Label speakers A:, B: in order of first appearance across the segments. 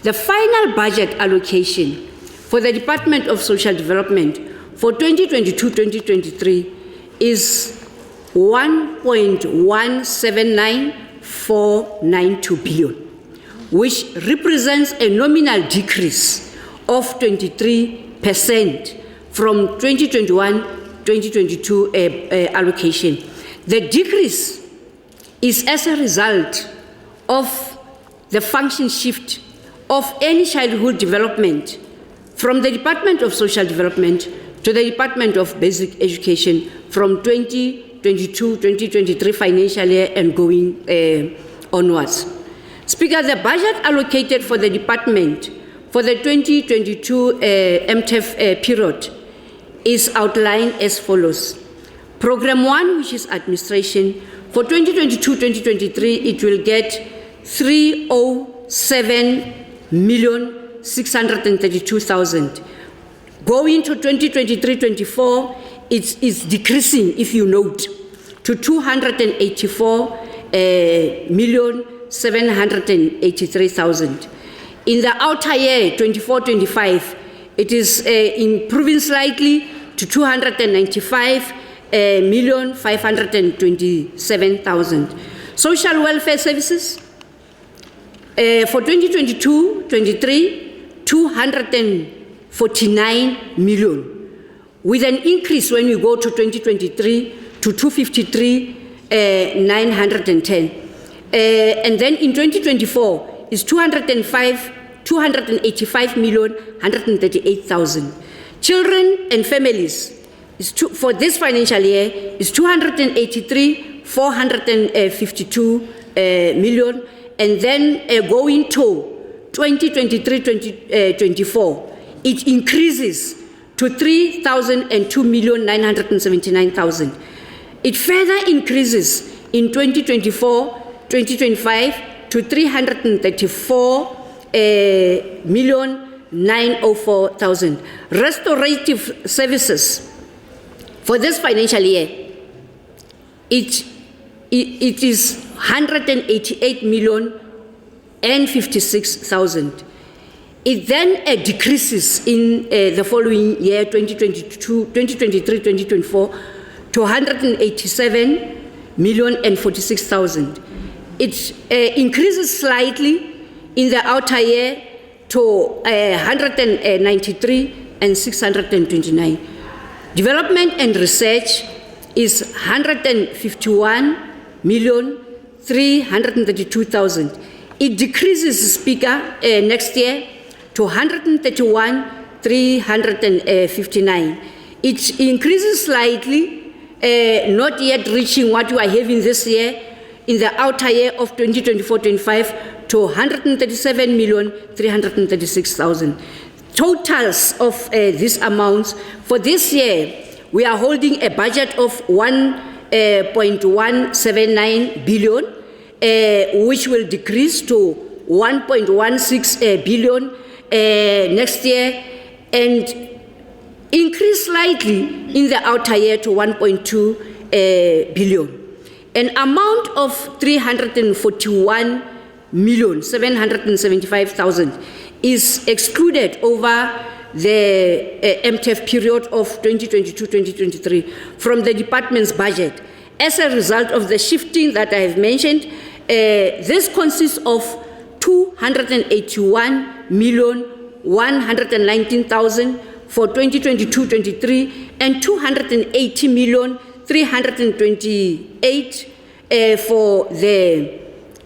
A: The final budget allocation for the Department of Social Development for 2022-2023 is 1.179492 billion, which represents a nominal decrease of 23% from 2021-2022 allocation. The decrease is as a result of the function shift of early childhood development from the Department of Social Development to the Department of Basic Education from 2022-2023 financial year and going onwards. Speaker, the budget allocated for the department for the 2022 MTEF period is outlined as follows. Program 1, which is administration, for 2022-2023, it will get 307,632,000. Going to 2023-24, it is decreasing, if you note, to 284,783,000. In the outer year, 24-25, it is improving slightly to 295,527,000. Social welfare services for 2022-23, 249 million, with an increase when we go to 2023 to 253,910. And then in 2024 is 285,138,000. Children and families is for this financial year is 283,452 million, and then going to 2023-24, it increases to 3,002,979,000. It further increases in 2024-2025 to 334,904,000. Restorative services for this financial year, it is 188,056,000. It then decreases in the following year, 2023-2024, to 187,046,000. It increases slightly in the outer year to 193,629. Development and research is 151,332,000. It decreases, Speaker, next year to 131,359. It increases slightly, not yet reaching what you are having this year in the outer year of 2024-25 to 137,336,000. Totals of these amounts for this year, we are holding a budget of 1.179 billion, which will decrease to 1.16 billion next year, and increase slightly in the outer year to 1.2 billion. An amount of 341,775,000 is excluded over the MTEF period of 2022-2023 from the department's budget. As a result of the shifting that I have mentioned, this consists of 281,119,000 for 2022-23 and 280,328,000 for the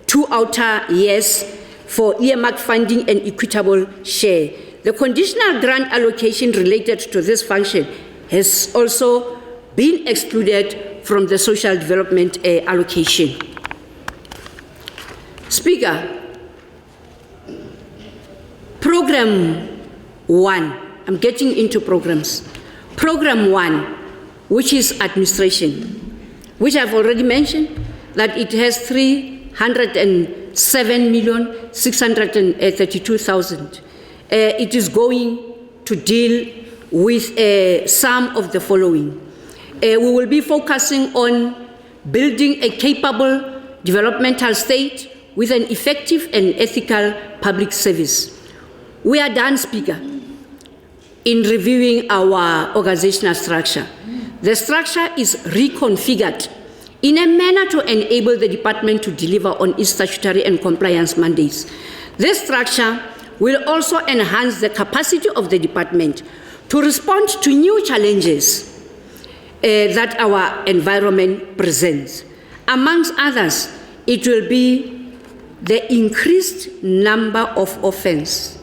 A: two outer years for earmarked funding and equitable share. The conditional grant allocation related to this function has also been excluded from the social development allocation. Speaker, Program 1, I'm getting into programs. Program 1, which is administration, which I've already mentioned, that it has 307,632,000. It is going to deal with some of the following. We will be focusing on building a capable developmental state with an effective and ethical public service. We are done, Speaker, in reviewing our organizational structure. The structure is reconfigured in a manner to enable the department to deliver on its statutory and compliance mandates. This structure will also enhance the capacity of the department to respond to new challenges that our environment presents. Amongst others, it will be the increased number of offences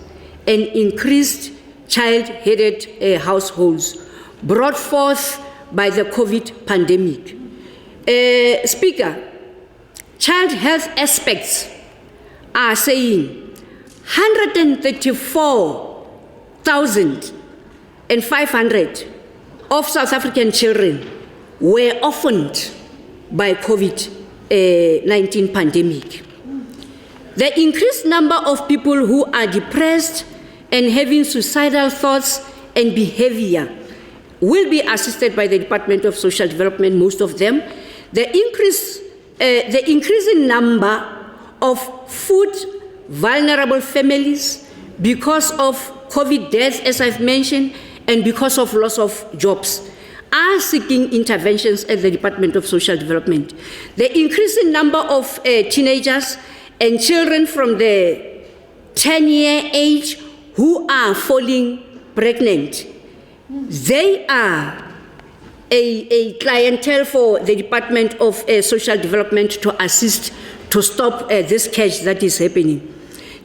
A: and increased child-headed households brought forth by the COVID pandemic. Speaker, child health aspects are saying 134,500 of South African children were orphaned by COVID-19 pandemic. The increased number of people who are depressed and having suicidal thoughts and behavior will be assisted by the Department of Social Development, most of them. The increasing number of food vulnerable families because of COVID deaths, as I've mentioned, and because of loss of jobs, are seeking interventions at the Department of Social Development. The increasing number of teenagers and children from the 10-year age who are falling pregnant, they are a clientele for the Department of Social Development to assist to stop this scourge that is happening.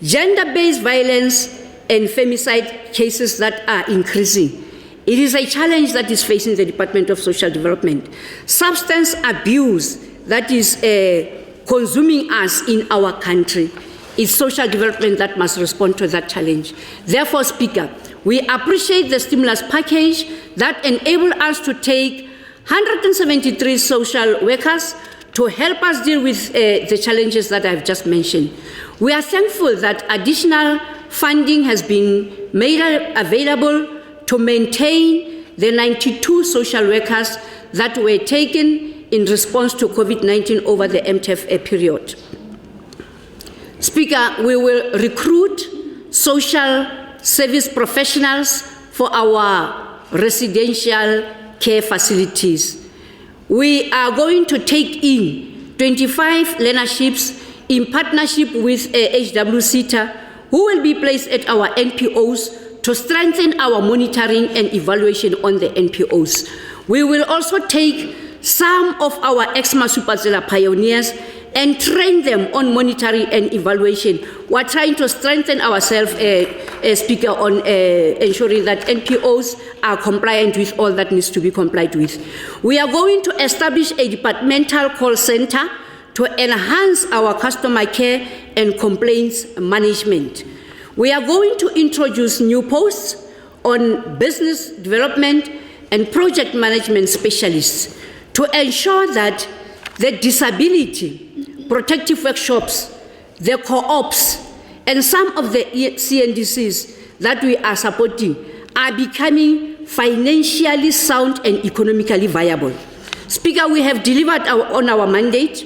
A: Gender-based violence and femicide cases that are increasing. It is a challenge that is facing the Department of Social Development. Substance abuse that is consuming us in our country. It's social development that must respond to that challenge. Therefore, Speaker, we appreciate the stimulus package that enabled us to take 173 social workers to help us deal with the challenges that I've just mentioned. We are thankful that additional funding has been made available to maintain the 92 social workers that were taken in response to COVID-19 over the MTF period. Speaker, we will recruit social service professionals for our residential care facilities. We are going to take in 25 learnerships in partnership with HWCTA, who will be placed at our NPOs to strengthen our monitoring and evaluation on the NPOs. We will also take some of our ex-Masupazela pioneers and train them on monitoring and evaluation. We're trying to strengthen ourselves, Speaker, on ensuring that NPOs are compliant with all that needs to be complied with. We are going to establish a departmental call center to enhance our customer care and complaints management. We are going to introduce new posts on business development and project management specialists to ensure that the disability protective workshops, the co-ops, and some of the CNDCs that we are supporting are becoming financially sound and economically viable. Speaker, we have delivered on our mandate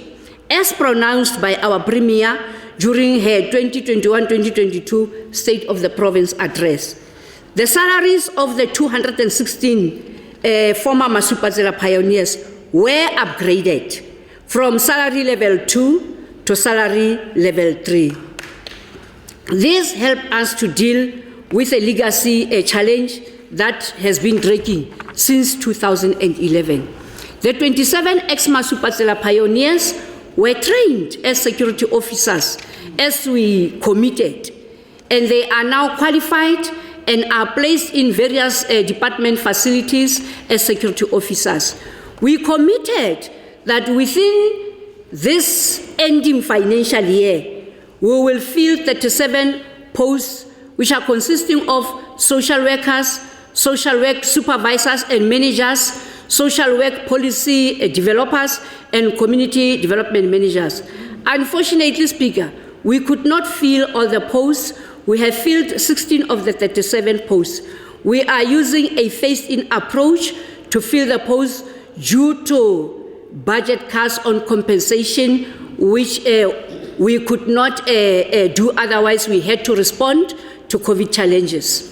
A: as pronounced by our Premier during her 2021-2022 State of the Province address. The salaries of the 216 former Masupazela pioneers were upgraded from salary level 2 to salary level 3. This helped us to deal with a legacy challenge that has been dragging since 2011. The 27 ex-Masupazela pioneers were trained as security officers as we committed, and they are now qualified and are placed in various department facilities as security officers. We committed that within this ending financial year, we will fill 37 posts which are consisting of social workers, social work supervisors and managers, social work policy developers, and community development managers. Unfortunately, Speaker, we could not fill all the posts. We have filled 16 of the 37 posts. We are using a phased-in approach to fill the posts due to budget cuts on compensation, which we could not do otherwise. We had to respond to COVID challenges.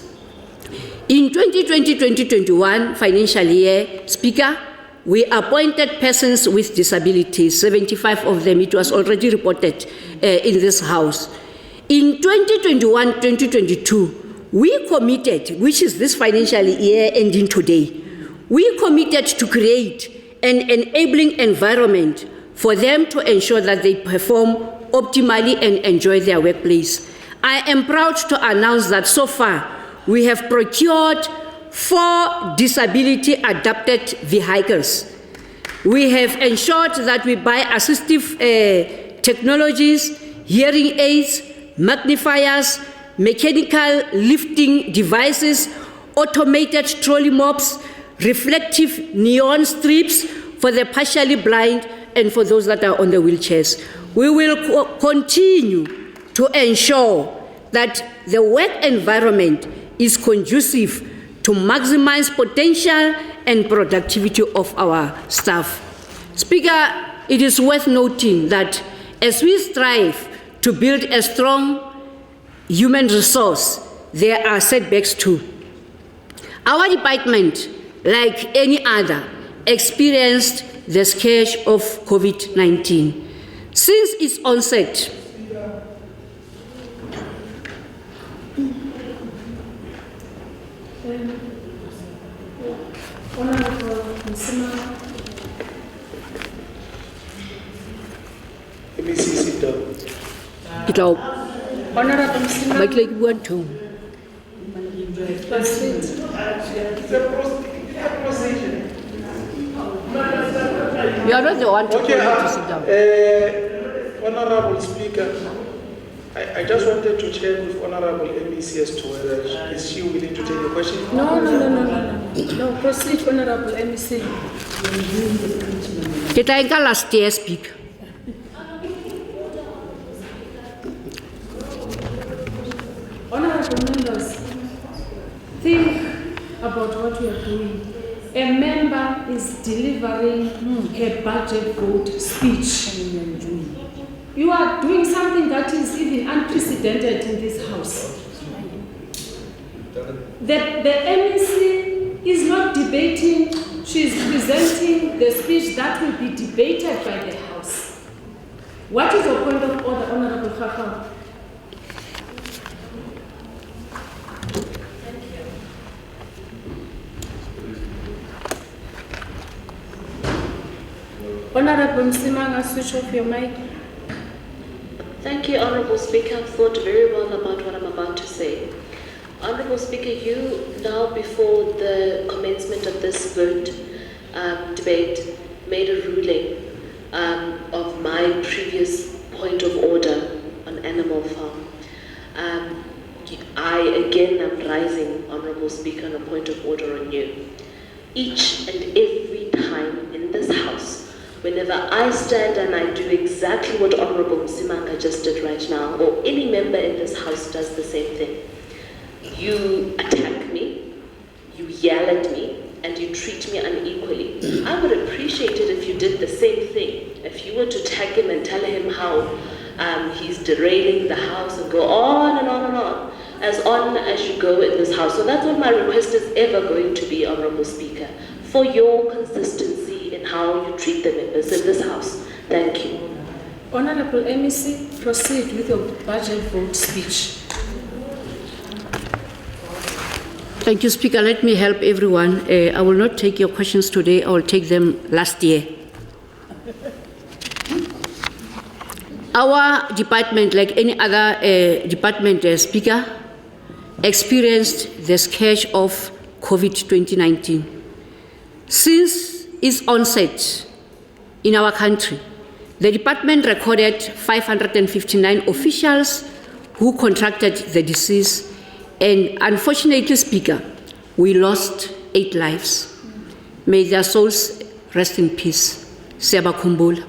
A: In 2020-2021 financial year, Speaker, we appointed persons with disabilities, 75 of them. It was already reported in this House. In 2021-2022, we committed, which is this financial year ending today, we committed to create an enabling environment for them to ensure that they perform optimally and enjoy their workplace. I am proud to announce that so far we have procured 4 disability-adapted vehicles. We have ensured that we buy assistive technologies, hearing aids, magnifiers, mechanical lifting devices, automated trolley mops, reflective neon strips for the partially blind and for those that are on the wheelchairs. We will continue to ensure that the work environment is conducive to maximize potential and productivity of our staff. Speaker, it is worth noting that as we strive to build a strong human resource, there are setbacks too. Our department, like any other, experienced the scourge of COVID-19. Since its onset,
B: Honorable Msimanga.
C: sit down.
B: Honorable Msimanga. Proceed.
A: You are not the one to
C: Okay,
A: tell me to sit down.
C: Honorable Speaker, I just wanted to check with Honorable MEC as to whether is she willing to take the question?
B: No. No, proceed, Honorable MEC.
A: Did I last year speak?
B: Honorable members, think about what you are doing. A member is delivering her budget vote speech. You are doing something that is even unprecedented in this House. The MEC is not debating, she is presenting the speech that will be debated by the House. What is your point of order, Honorable Khafang? Honorable Msimanga, switch off your mic.
D: Thank you, Honorable Speaker. I've thought very well about what I'm about to say. Honorable Speaker, you now, before the commencement of this vote debate, made a ruling of my previous point of order on Animal Farm. I again am rising, Honorable Speaker, on a point of order on you. Each and every time in this House, whenever I stand and I do exactly what Honorable Msimanga just did right now, or any member in this House does the same thing, you attack me, you yell at me, and you treat me unequally. I would appreciate it if you did the same thing. If you were to tag him and tell him how he's derailing the House and go on and on and on as you go in this House. So that's what my request is ever going to be, Honorable Speaker, for your consistency in how you treat the members in this House. Thank you.
B: Honorable MEC, proceed with your budget vote speech.
A: Thank you, Speaker. Let me help everyone. I will not take your questions today. I will take them last year. Our department, like any other department, Speaker, experienced the scourge of COVID-2019. Since its onset in our country, the department recorded 559 officials who contracted the disease, and unfortunately, Speaker, we lost 8 lives. May their souls rest in peace. Siyabakhumbula.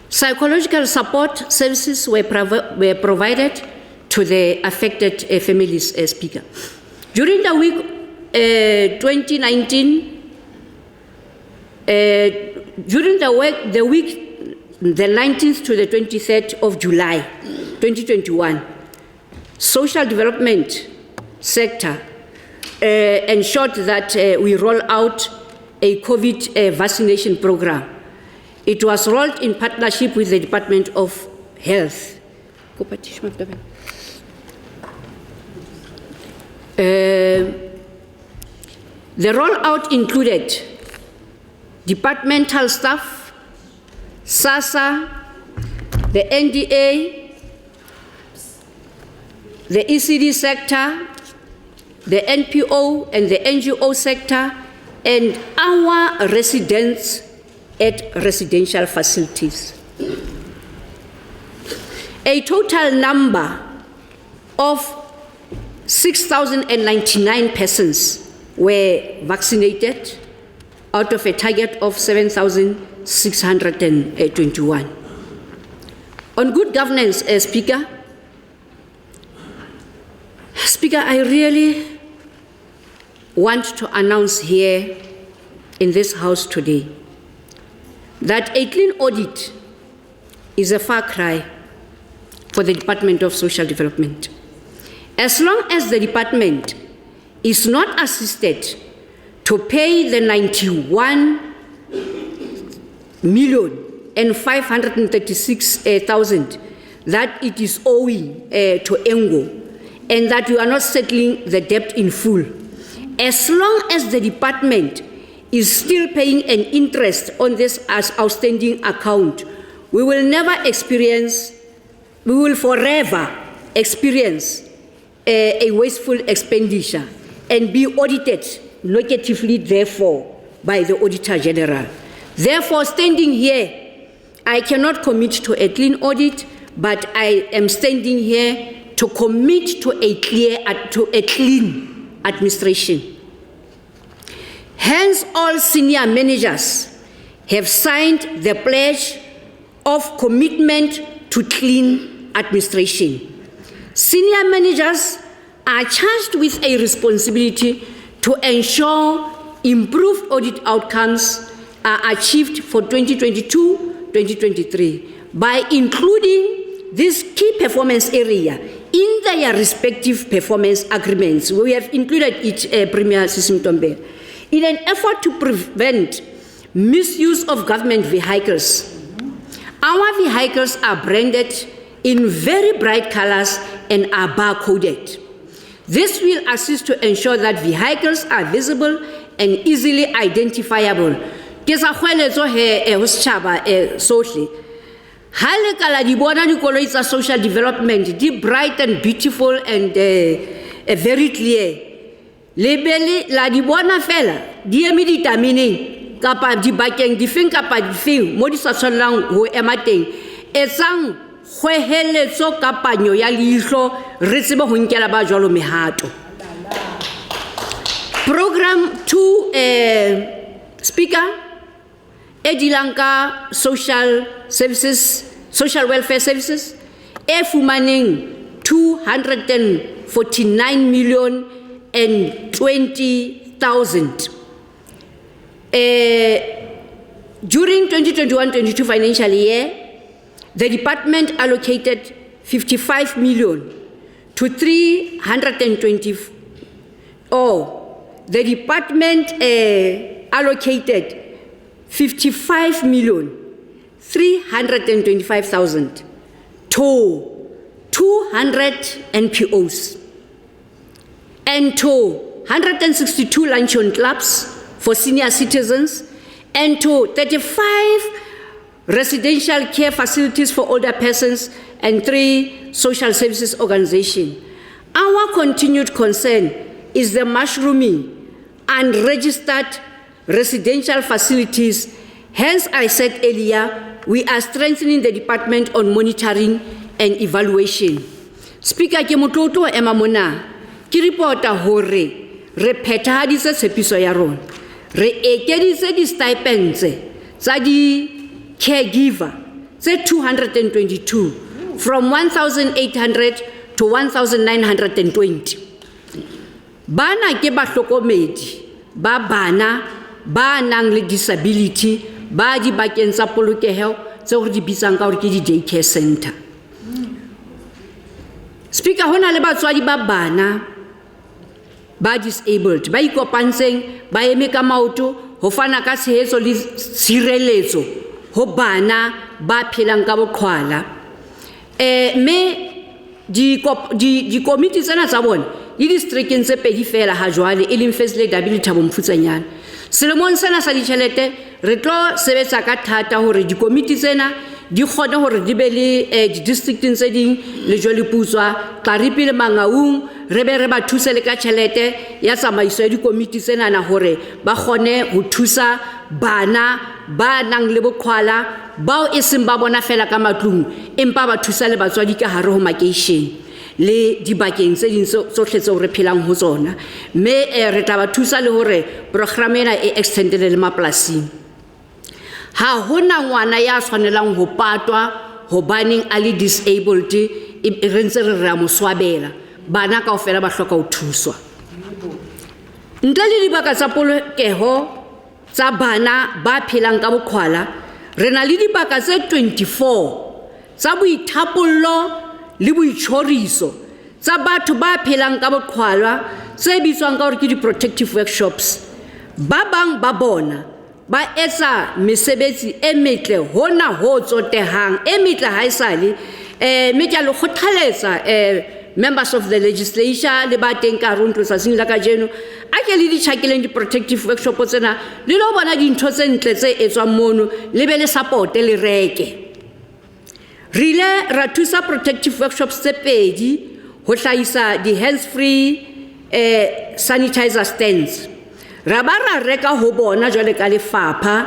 A: Psychological support services were provided to the affected families, Speaker. During the week 2019, during the week the 19th to the 23rd of July 2021, social development sector ensured that we roll out a COVID vaccination program. It was rolled in partnership with the Department of Health. The rollout included departmental staff, SASA, the NDA, the ECD sector, the NPO and the NGO sector, and our residents at residential facilities. A total number of 6,099 persons were vaccinated out of a target of 7,621. On good governance, Speaker, I really want to announce here in this House today that a clean audit is a far cry for the Department of Social Development. As long as the department is not assisted to pay the 91,536,000 that it is owing to ENGO, and that we are not settling the debt in full, as long as the department is still paying an interest on this as outstanding account, we will forever experience a wasteful expenditure and be audited negatively, therefore, by the Auditor General. Therefore, standing here, I cannot commit to a clean audit, but I am standing here to commit to a clean administration. Hence, all senior managers have signed the pledge of commitment to clean administration. Senior managers are charged with a responsibility to ensure improved audit outcomes are achieved for 2022-2023 by including this key performance area in their respective performance agreements. We have included it, Premier Sisimtombe, in an effort to prevent misuse of government vehicles. Our vehicles are branded in very bright colors and are barcoded. This will assist to ensure that vehicles are visible and easily identifiable. Ke sa kgweletso he ho setjhaba sohle. Ha le kala di bona dikoloi tsa social development di bright and beautiful and very clear. Lebele la di bona fela di eme ditameneng kapa dibakeng difeng kapa difeng mo di sa tshwanelang ho ema teng. Etsang kgweheletso ka panyo ya leihlo re tsebe ho nkela ba jwalo mehato. Program 2, Speaker, Edilanka social welfare services, fumaning 249,020,000. During 2021-22 financial year, the department allocated 55 million to 320. The department allocated 55,325,000 to 200 NPOs and to 162 luncheon clubs for senior citizens and to 35 residential care facilities for older persons and 3 social services organizations. Our continued concern is the mushrooming and registered residential facilities. Hence, I said earlier, we are strengthening the department on monitoring and evaluation. Speaker, ke motloto ema mona, ke reporta hore re phethahaditse tshepiso ya rona. Re ekeditse di stipends tsa di caregiver tse 222 from 1,800 to 1,920. Bana ke bahlokomedi ba bana ba nang le disability ba di bakeng tsa polokeho tse hore di bitsang ka hore ke di daycare center. Speaker, hona le batswadi ba bana ba disabled, ba ikopantseng, ba eme ka maoto, ho fana ka tshehetso le tshireletso ho bana ba phelang ka boqhwala. Me di committee tsena tsa bona di districteng tse pedi fela ha jwale e leng First Lady Thabo Mofutshanyane. Selemong sena sa ditjhelete re tlo sebetsa ka thata hore di committee tsena di kgone hore di be le di districteng tse ding le Joliputswa, Qaripi le Mangaung, re be re ba thuse le ka tjhelete ya tsamaiso ya di committee tsena na hore ba kgone ho thusa bana ba nang le boqhwala bao e seng ba bona fela ka matlung empa ba thusa le batswadi ka hare ho makeishene le dibakeng tse ding tsohle tseo re phelang ho tsona. Me re tla ba thusa le hore program ena e extended le mapolasing. Ha hona ngwana ya tshwanelang ho patwa hobaneng a le disabled re ntse re ra moswabela, bana kaofela ba hloka ho thuswa. Ntle le dibaka tsa polokeho tsa bana ba phelang ka boqhwala, re na le dibaka tse 24 tsa boithapollo le boitshoriso tsa batho ba phelang ka boqhwala tse bitswang ka hore ke di-protective workshops. Ba bang ba bona ba etsa mesebetsi e metle hona ho tsotehang e metle ha esale me ke lo kgothaletsa members of the legislature le ba teng ka rona tsatsing la kajeno a ke le di tjhakeleng di-protective workshop tsena le lo bona dintho tse ntle tse etswang mono le be le support le reke. Rile ra thusa protective workshops tse pedi ho hlahisa di hands free sanitizer stands. Ra ba ra reka ho bona jwale ka lefapha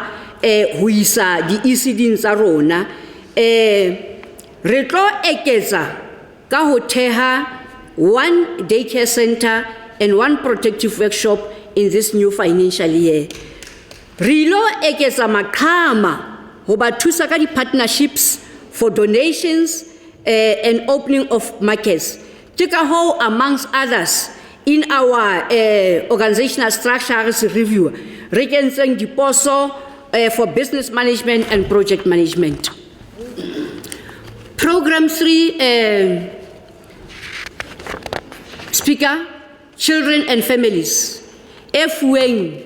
A: ho isa di ECD tsa rona re tlo eketsa ka ho theha 1 daycare center and 1 protective workshop in this new financial year. Rilo eketsa maqhama ho ba thusa ka di partnerships for donations and opening of markets. Tika ho amongst others in our organizational structures review, re kentseng diposo for business management and project management. Program 3, Speaker, children and families, FWing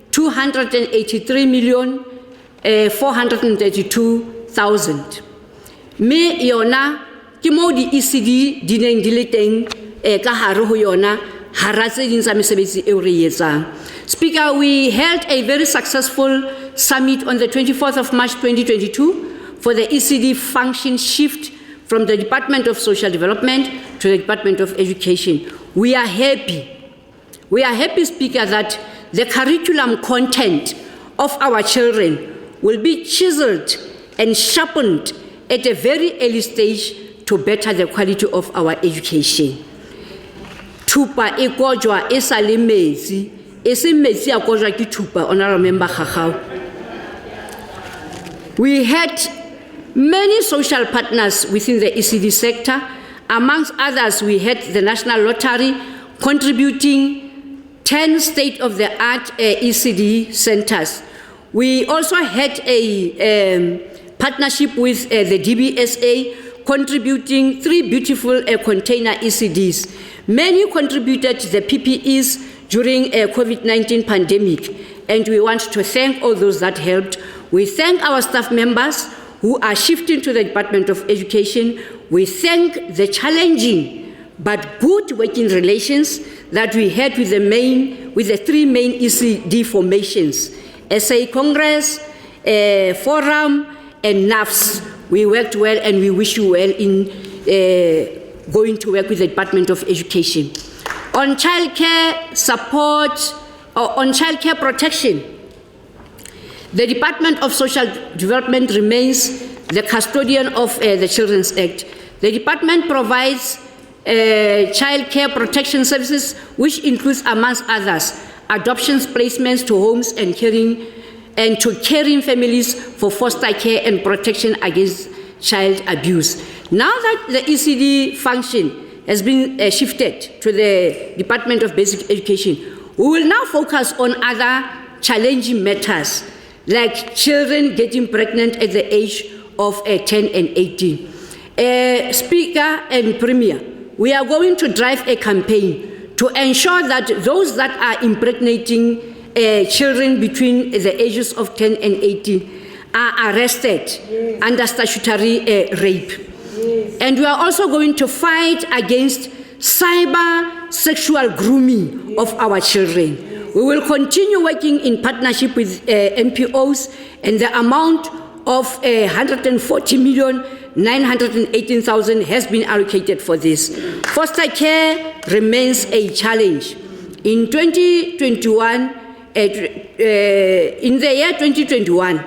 A: 283,432,000. Me yona ki mo di ECD di neng di le teng ka hare ho yona hara tse ding tsa mesebetsi eo re etsang. Speaker, we held a very successful summit on the 24th of March 2022 for the ECD function shift from the Department of Social Development to the Department of Education. We are happy, Speaker, that the curriculum content of our children will be chiseled and sharpened at a very early stage to better the quality of our education. Thupa e kojwa e sa le metsi, e se metsi a kojwa ke thupa, honorable member Khakgau. We had many social partners within the ECD sector. Amongst others, we had the National Lottery contributing 10 state-of-the-art ECD centers. We also had a partnership with the DBSA contributing 3 beautiful container ECDs. Many contributed to the PPEs during a COVID-19 pandemic, and we want to thank all those that helped. We thank our staff members who are shifting to the Department of Education. We thank the challenging but good working relations that we had with the 3 main ECD formations, SA Congress, Forum, and NAFS. We worked well, and we wish you well in going to work with the Department of Education. On childcare support, or on childcare protection, the Department of Social Development remains the custodian of the Children's Act. The department provides childcare protection services, which includes, amongst others, adoptions, placements to homes and to caring families for foster care and protection against child abuse. Now that the ECD function has been shifted to the Department of Basic Education, we will now focus on other challenging matters, like children getting pregnant at the age of 10 and 18. Speaker and Premier, we are going to drive a campaign to ensure that those that are impregnating children between the ages of 10 and 18 are arrested under statutory rape. And we are also going to fight against cyber sexual grooming of our children. We will continue working in partnership with NPOs, and the amount of 140,918,000 has been allocated for this. Foster care remains a challenge. In 2021, in the year 2021,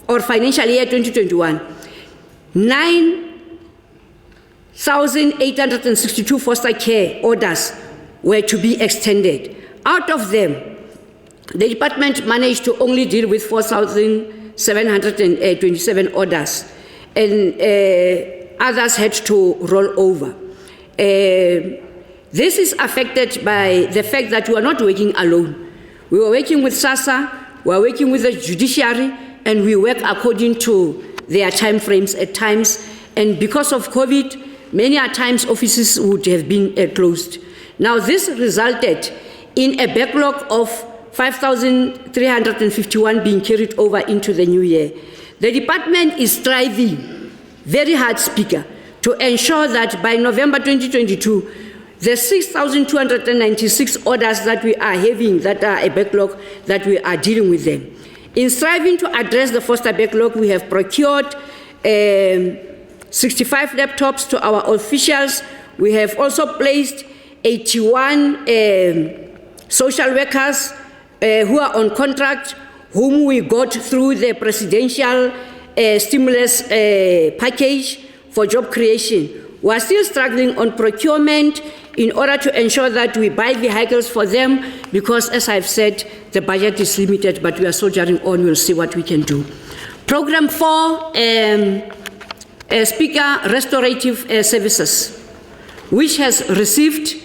A: or financial year 2021, 9,862 foster care orders were to be extended. Out of them, the department managed to only deal with 4,727 orders, and others had to roll over. This is affected by the fact that we are not working alone. We were working with SASSA, we are working with the judiciary, and we work according to their time frames at times. And because of COVID, many a times offices would have been closed. Now this resulted in a backlog of 5,351 being carried over into the new year. The department is striving very hard, Speaker, to ensure that by November 2022, the 6,296 orders that we are having that are a backlog, that we are dealing with them. In striving to address the foster backlog, we have procured 65 laptops to our officials. We have also placed 81 social workers who are on contract, whom we got through the presidential stimulus package for job creation. We are still struggling on procurement in order to ensure that we buy vehicles for them, because, as I've said, the budget is limited, but we are soldiering on. We'll see what we can do. Program 4, Speaker, restorative services, which has received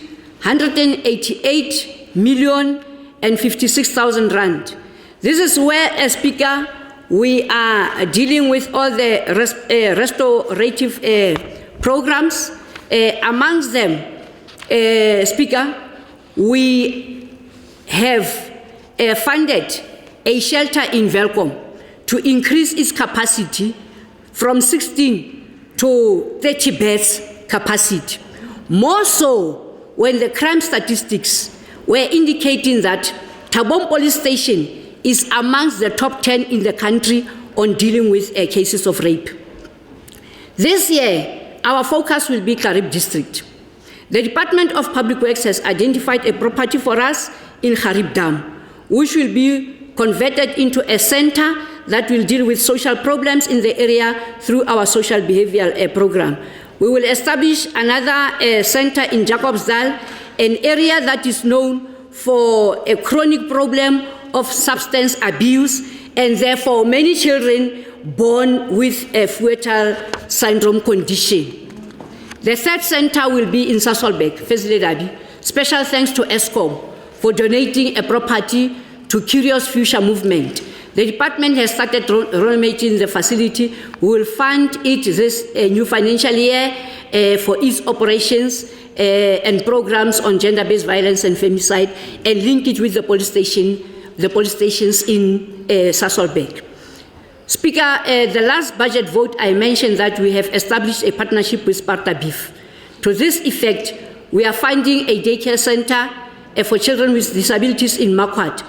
A: 188,056,000 rand. This is where, Speaker, we are dealing with all the restorative programs. Amongst them, Speaker, we have funded a shelter in Welkom to increase its capacity from 16 to 30 beds capacity. More so when the crime statistics were indicating that Tabon Police Station is amongst the top 10 in the country on dealing with cases of rape. This year, our focus will be Karib District. The Department of Public Works has identified a property for us in Karib Dam, which will be converted into a center that will deal with social problems in the area through our social behavioral program. We will establish another center in Jacobsdal, an area that is known for a chronic problem of substance abuse, and therefore many children born with a fetal syndrome condition. The third center will be in Sasolburg, Fezledabi. Special thanks to ESCOM for donating a property to Curious Future Movement. The department has started renovating the facility. We will fund it this new financial year for its operations and programs on gender-based violence and femicide, and link it with the police stations in Sasolburg. Speaker, the last budget vote I mentioned that we have established a partnership with Sparta Beef. To this effect, we are funding a daycare center for children with disabilities in Makwat,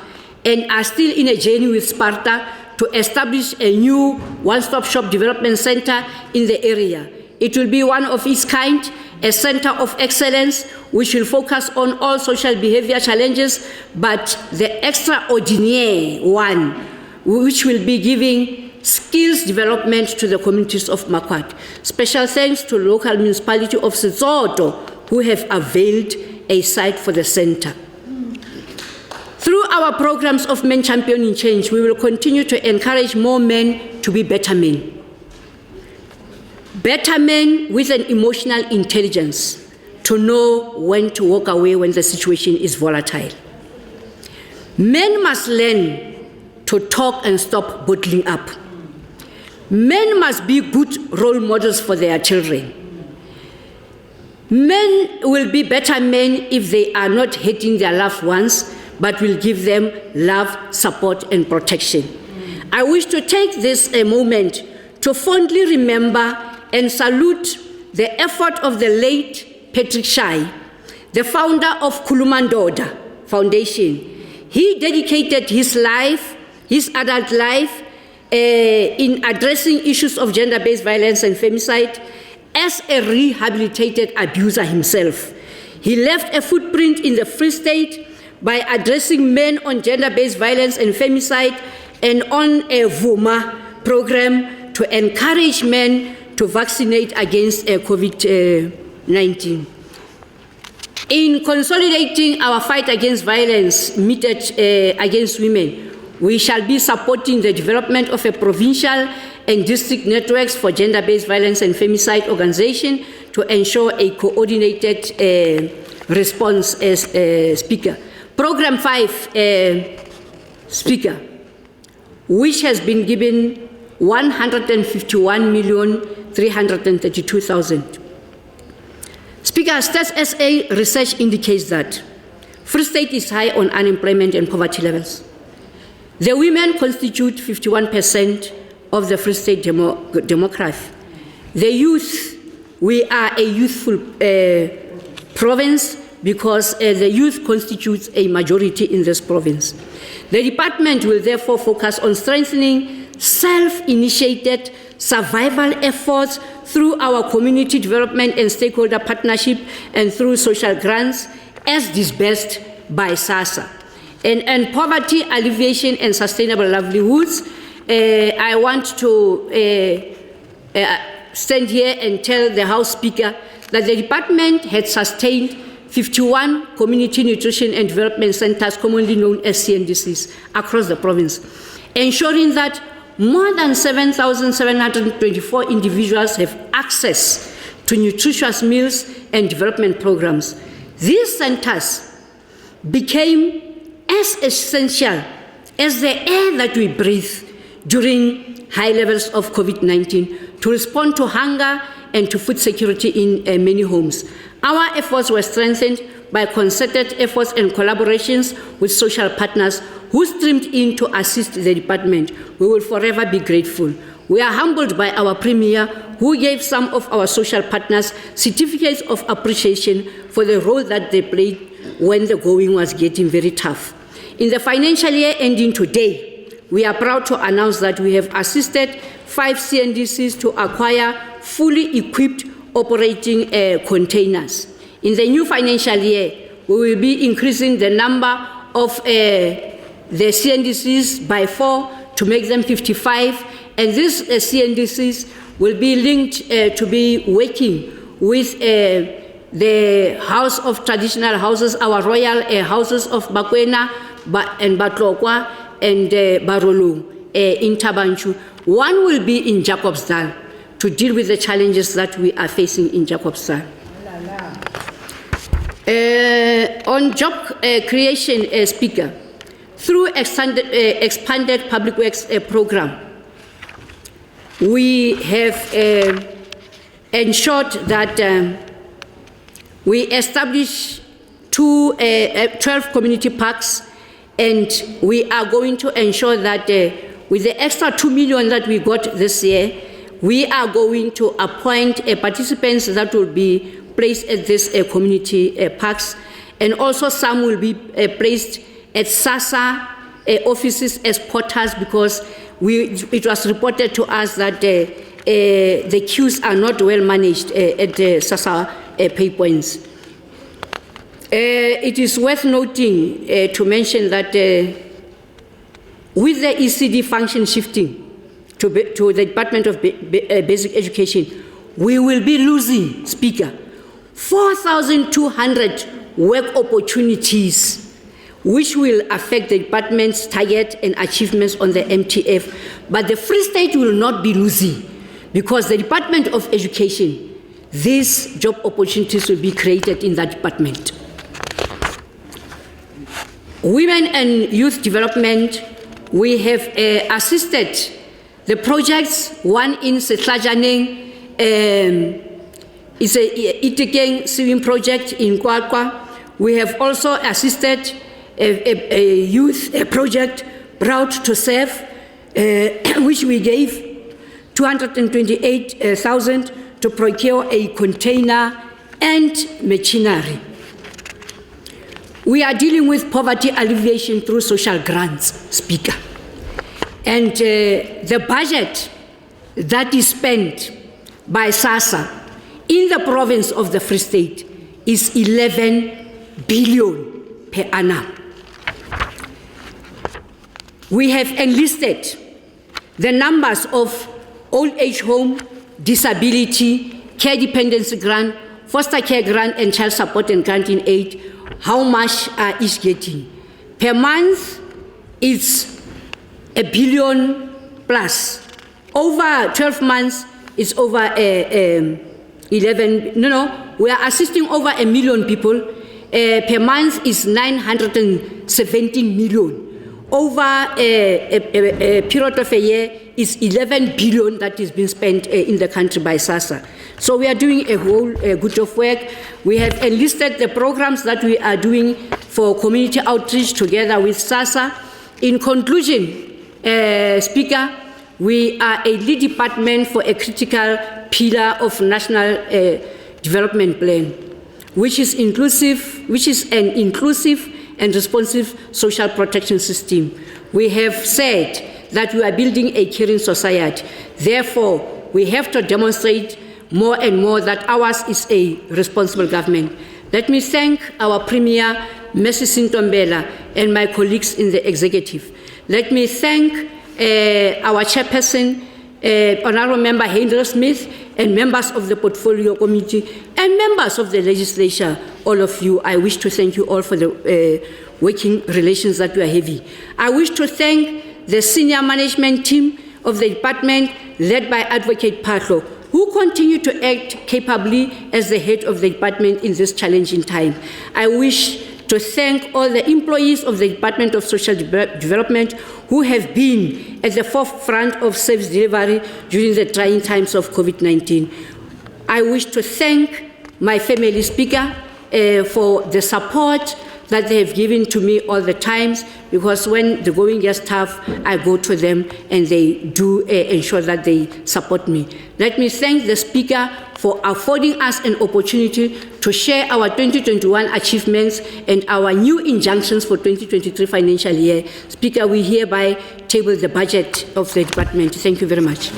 A: and are still in a journey with Sparta to establish a new one-stop shop development center in the area. It will be one of its kind, a center of excellence which will focus on all social behavior challenges, but the extraordinary one, which will be giving skills development to the communities of Makwat. Special thanks to local municipality of Setsoto, who have availed a site for the center. Through our programs of Men Championing Change, we will continue to encourage more men to be better men. Better men with an emotional intelligence to know when to walk away when the situation is volatile. Men must learn to talk and stop bottling up. Men must be good role models for their children. Men will be better men if they are not hating their loved ones, but will give them love, support, and protection. I wish to take this moment to fondly remember and salute the effort of the late Patrick Shai, the founder of Kulumandoda Foundation. He dedicated his life, his adult life, in addressing issues of gender-based violence and femicide as a rehabilitated abuser himself. He left a footprint in the Free State by addressing men on gender-based violence and femicide and on a VUMA program to encourage men to vaccinate against COVID-19. In consolidating our fight against violence meted against women, we shall be supporting the development of a provincial and district networks for gender-based violence and femicide organization to ensure a coordinated response as Speaker. Program 5, Speaker, which has been given 151,332,000. Speaker, Stats SA research indicates that Free State is high on unemployment and poverty levels. The women constitute 51% of the Free State demography. The youth, we are a youthful province because the youth constitutes a majority in this province. The department will therefore focus on strengthening self-initiated survival efforts through our community development and stakeholder partnership and through social grants as disbursed by SASSA. And poverty alleviation and sustainable livelihoods, I want to stand here and tell the House Speaker that the department had sustained 51 community nutrition and development centers, commonly known as CNDCs, across the province, ensuring that more than 7,724 individuals have access to nutritious meals and development programs. These centers became as essential as the air that we breathe during high levels of COVID-19 to respond to hunger and to food security in many homes. Our efforts were strengthened by concerted efforts and collaborations with social partners who streamed in to assist the department. We will forever be grateful. We are humbled by our Premier, who gave some of our social partners certificates of appreciation for the role that they played when the going was getting very tough. In the financial year ending today, we are proud to announce that we have assisted 5 CNDCs to acquire fully equipped operating containers. In the new financial year, we will be increasing the number of the CNDCs by 4 to make them 55, and these CNDCs will be linked to be working with the House of Traditional Houses, our royal houses of Bakwena and Batlokwa and Barolo in Tabanchu. One will be in Jacobsdal to deal with the challenges that we are facing in Jacobsdal. On job creation, Speaker, through expanded public works program, we have ensured that we establish 12 community parks, and we are going to ensure that with the extra 2 million that we got this year, we are going to appoint participants that will be placed at these community parks, and also some will be placed at SASSA offices as porters, because it was reported to us that the queues are not well managed at the SASSA pay points. It is worth noting to mention that with the ECD function shifting to the Department of Basic Education, we will be losing, Speaker, 4,200 work opportunities, which will affect the department's target and achievements on the MTF. But the Free State will not be losing, because the Department of Education, these job opportunities will be created in that department. Women and youth development, we have assisted the projects, one in Setlajaneng, It's a Itikeng swimming project in Kwakwa. We have also assisted a youth project, Proud to Serve, which we gave 228,000 to procure a container and machinery. We are dealing with poverty alleviation through social grants, Speaker. And the budget that is spent by SASSA in the province of the Free State is 11 billion per annum. We have enlisted the numbers of old age home, disability, care dependency grant, foster care grant, and child support and granting aid. How much are each getting? Per month, it's $1 billion plus. Over 12 months, it's over 11. We are assisting over 1 million people. Per month is 917 million. Over a period of a year is 11 billion that is being spent in the country by SASSA. So we are doing a whole good of work. We have enlisted the programs that we are doing for community outreach together with SASSA. In conclusion, Speaker, we are a lead department for a critical pillar of national development plan, which is an inclusive and responsive social protection system. We have said that we are building a caring society. Therefore, we have to demonstrate more and more that ours is a responsible government. Let me thank our Premier, Mercy Sintombela, and my colleagues in the executive. Let me thank our chairperson, Honourable Member Henry Smith, and members of the Portfolio Committee, and members of the legislature, all of you. I wish to thank you all for the working relations that we are having. I wish to thank the senior management team of the department, led by Advocate Patlo, who continue to act capably as the head of the department in this challenging time. I wish to thank all the employees of the Department of Social Development who have been at the forefront of service delivery during the trying times of COVID-19. I wish to thank my family, Speaker, for the support that they have given to me all the times, because when the going gets tough, I go to them and they do ensure that they support me. Let me thank the Speaker for affording us an opportunity to share our 2021 achievements and our new injunctions for 2023 financial year. Speaker, we hereby table the budget of the department. Thank you very much.